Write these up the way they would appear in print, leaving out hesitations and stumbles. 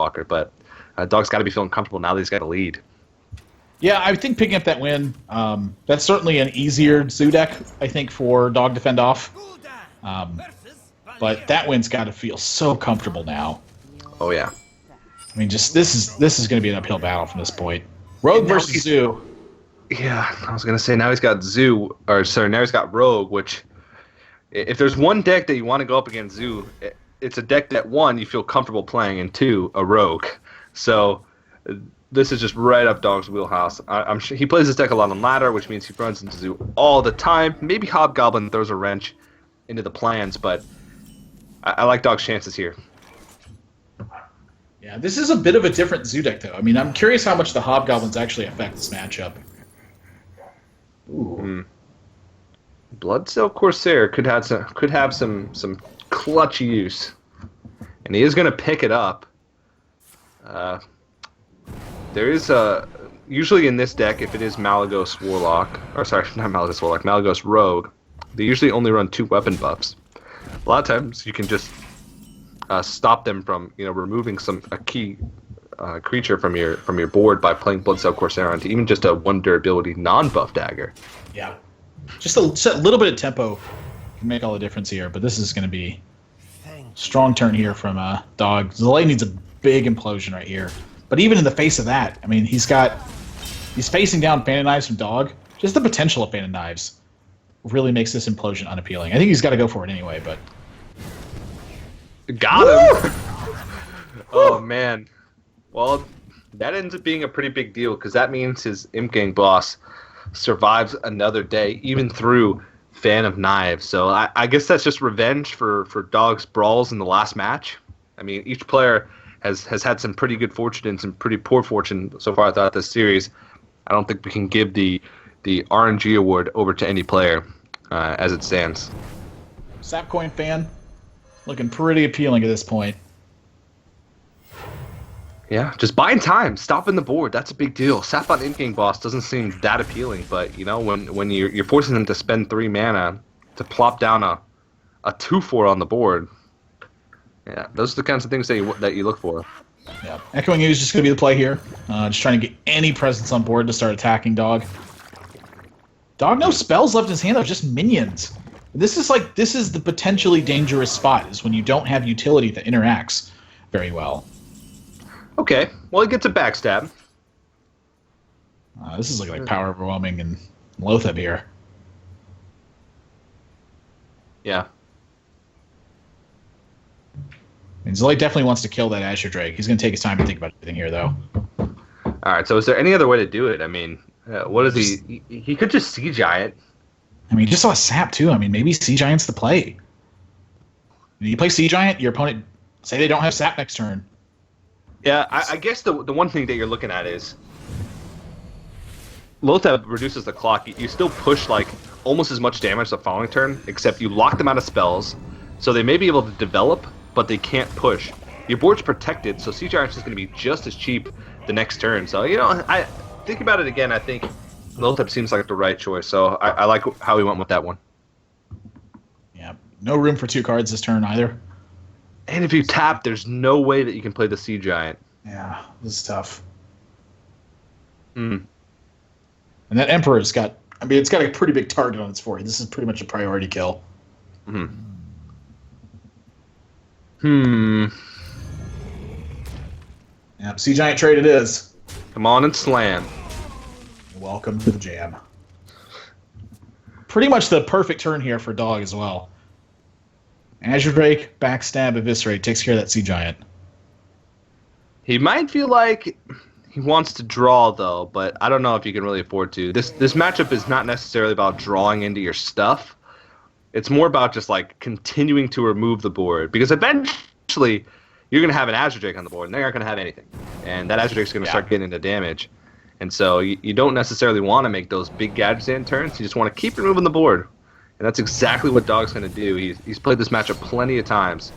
Walker, but Dog's got to be feeling comfortable now that he's got a lead. Yeah, I think picking up that win, that's certainly an easier zoo deck, I think, for Dog to fend off. But that win's got to feel so comfortable now. Oh, yeah. I mean, just this is going to be an uphill battle from this point. Rogue versus Zoo. Yeah, I was going to say, now he's got Zoo, or sorry, now he's got Rogue, which, if there's one deck that you want to go up against Zoo, it's a deck that, one, you feel comfortable playing, and two, a Rogue. So this is just right up Dog's wheelhouse. I'm sure he plays this deck a lot on ladder, which means he runs into Zoo all the time. Maybe Hobgoblin throws a wrench into the plans, but I like Dog's chances here. Yeah, this is a bit of a different Zoo deck, though. I mean, I'm curious how much the Hobgoblins actually affect this matchup. Ooh. Bloodsail Corsair could have some clutch use, and he is going to pick it up. There is usually in this deck, if it is Malagos Warlock, or sorry, not Malagos Warlock, Malagos Rogue, they usually only run 2 weapon buffs. A lot of times you can just stop them from removing a key creature from your board by playing Bloodsail Corsair onto even just a 1 durability non-buff dagger. Yeah, just a little bit of tempo can make all the difference here. But this is going to be a strong turn here from Dog. Zalay needs a big implosion right here. But even in the face of that, I mean, he's facing down Fan of Knives from Dog. Just the potential of Fan of Knives really makes this implosion unappealing. I think he's got to go for it anyway, but got him. Oh man. Well, that ends up being a pretty big deal because that means his Imp Gang boss survives another day, even through Fan of Knives. So I guess that's just revenge for Dog's brawls in the last match. I mean, each player has had some pretty good fortune and some pretty poor fortune so far throughout this series. I don't think we can give the RNG award over to any player as it stands. Sapcoin Fan looking pretty appealing at this point. Yeah, just buying time, stopping the board. That's a big deal. Sap on Imp Gang boss doesn't seem that appealing, but when you're forcing them to spend 3 mana to plop down a 2/4 on the board. Yeah, those are the kinds of things that you look for. Yeah, Echoing Ooze is just going to be the play here. Just trying to get any presence on board to start attacking Dog. Dog, no spells left in his hand, though, just minions. This is the potentially dangerous spot, is when you don't have utility that interacts very well. Okay, well, he gets a backstab. This is looking like power overwhelming and Loatheb here. Yeah. I mean, Zalay definitely wants to kill that Azure Drake. He's going to take his time to think about everything here, though. All right, so is there any other way to do it? I mean, what is he? He could just Sea Giant. I mean, you just saw Sap, too. I mean, maybe Sea Giant's the play. You play Sea Giant, your opponent, say they don't have Sap next turn. Yeah, I guess the one thing that you're looking at is Loatheb reduces the clock. You still push like almost as much damage the following turn, except you lock them out of spells, so they may be able to develop, but they can't push. Your board's protected, so Sea Giant's just going to be just as cheap the next turn. So, I think about it again. I think Loatheb seems like the right choice, so I like how he went with that one. Yeah, no room for 2 cards this turn either. And if you tap, there's no way that you can play the Sea Giant. Yeah, this is tough. Mm. And that Emperor's got, I mean, it's got a pretty big target on its forehead. This is pretty much a priority kill. Mm. Yeah, Sea Giant trade it is. Come on and slam. Welcome to the jam. Pretty much the perfect turn here for Dog as well. Azure Drake, backstab, eviscerate, takes care of that Sea Giant. He might feel like he wants to draw, though, but I don't know if you can really afford to. This matchup is not necessarily about drawing into your stuff. It's more about just, like, continuing to remove the board. Because eventually, you're going to have an Azure Drake on the board, and they aren't going to have anything. And that Azure Drake's going to start getting into damage. And so you don't necessarily want to make those big gadgets in turns. You just want to keep removing the board. And that's exactly what Dog's going to do. He's played this matchup plenty of times.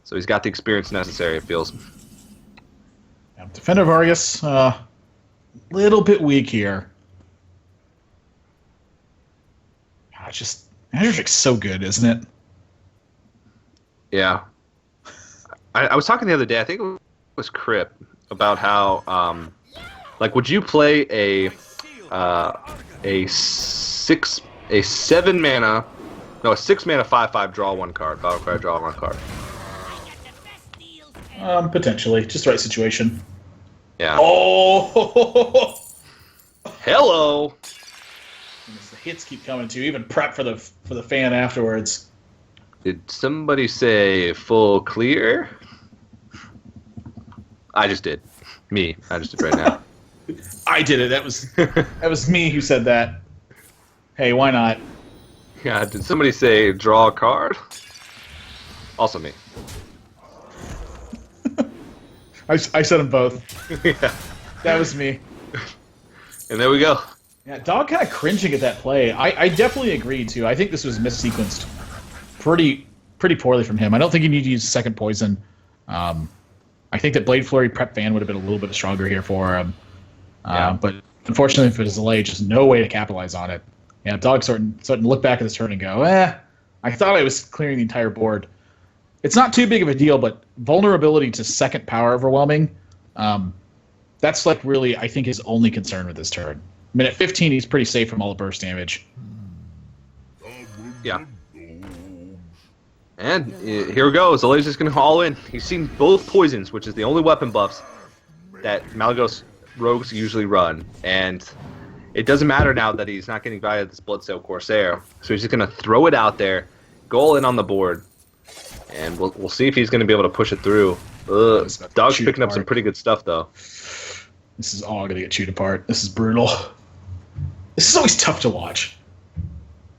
So he's got the experience necessary, it feels. Yeah, Defender Vargas, little bit weak here. God, just Azure Drake's so good, isn't it? Yeah. I was talking the other day, I think it was Crip about how like would you play a 6 mana 5/5 draw one card, battle cry draw one card. Potentially, just the right situation. Yeah. Oh, hello. the hits keep coming too. Even prep for the fan afterwards. Did somebody say full clear? I just did. Me. I just did right now. I did it. That was me who said that. Hey, why not? Yeah, did somebody say draw a card? Also me. I said them both. Yeah. That was me. And there we go. Yeah, Dog kind of cringing at that play. I definitely agree, too. I think this was missequenced pretty poorly from him. I don't think he needed to use second poison. I think that Blade Flurry Prep Fan would have been a little bit stronger here for him. But unfortunately for his delay, just no way to capitalize on it. Yeah, Dog starting to look back at this turn and go, I thought I was clearing the entire board. It's not too big of a deal, but vulnerability to second power overwhelming, that's like really, I think, his only concern with this turn. I mean, at 15, he's pretty safe from all the burst damage. Yeah. And here we go. Zalae's just going to haul in. He's seen both poisons, which is the only weapon buffs that Malygos rogues usually run. And it doesn't matter now that he's not getting value of this Bloodsail Corsair. So he's just going to throw it out there, go all in on the board, and we'll see if he's going to be able to push it through. Dog's picking up some pretty good stuff, though. This is all going to get chewed apart. This is brutal. This is always tough to watch.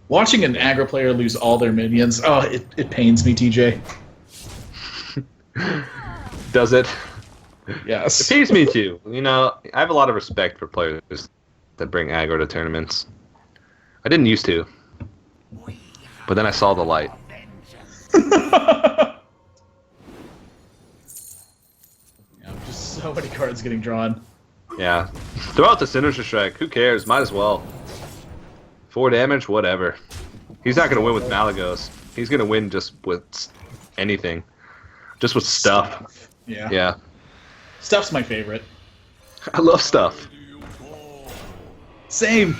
Watching an aggro player lose all their minions, it pains me, TJ. Does it? Yes. It pains me too. You know, I have a lot of respect for players that bring aggro to tournaments. I didn't used to, but then I saw the light. Just so many cards getting drawn. Yeah. Throw out the Sinister Strike. Who cares? Might as well. 4 damage, whatever. He's not going to win with Malygos. He's going to win just with anything. Just with stuff. Yeah. Yeah. Stuff's my favorite. I love stuff. Same.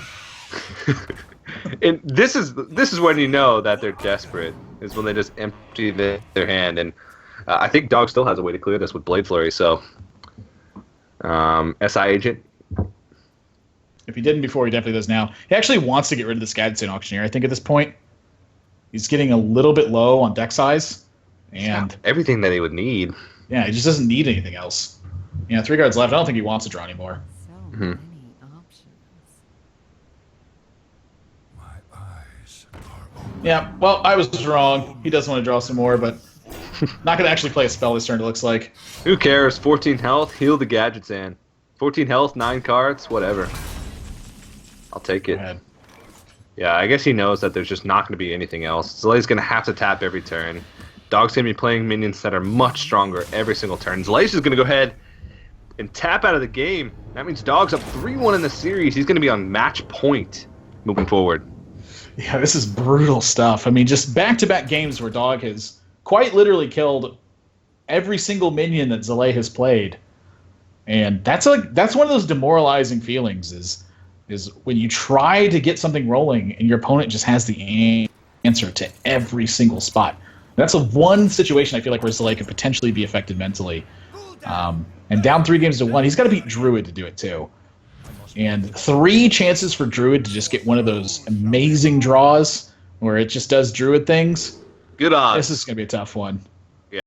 And this is when you know that they're desperate, is when they just empty their hand. And I think Dog still has a way to clear this with Blade Flurry, so... SI Agent. If he didn't before, he definitely does now. He actually wants to get rid of this Gadsden Auctioneer, I think, at this point. He's getting a little bit low on deck size. And everything that he would need. Yeah, he just doesn't need anything else. Yeah, 3 cards left. I don't think he wants to draw anymore. So many options. My eyes are open. Yeah, well, I was wrong. He does want to draw some more, but not going to actually play a spell this turn, it looks like. Who cares? 14 health, heal the Gadget Sand. 14 health, 9 cards, whatever. I'll take it. Go ahead. Yeah, I guess he knows that there's just not going to be anything else. Zalae's going to have to tap every turn. Dog's going to be playing minions that are much stronger every single turn. Zalae's is going to go ahead and tap out of the game. That means Dog's up 3-1 in the series. He's going to be on match point moving forward. Yeah, this is brutal stuff. I mean, just back-to-back games where Dog has quite literally killed every single minion that Zalae has played. And that's one of those demoralizing feelings is when you try to get something rolling and your opponent just has the answer to every single spot. That's one situation I feel like where Zalae could potentially be affected mentally. And down 3-1, he's got to beat Druid to do it too. And 3 chances for Druid to just get one of those amazing draws where it just does Druid things. Good odds. This is going to be a tough one.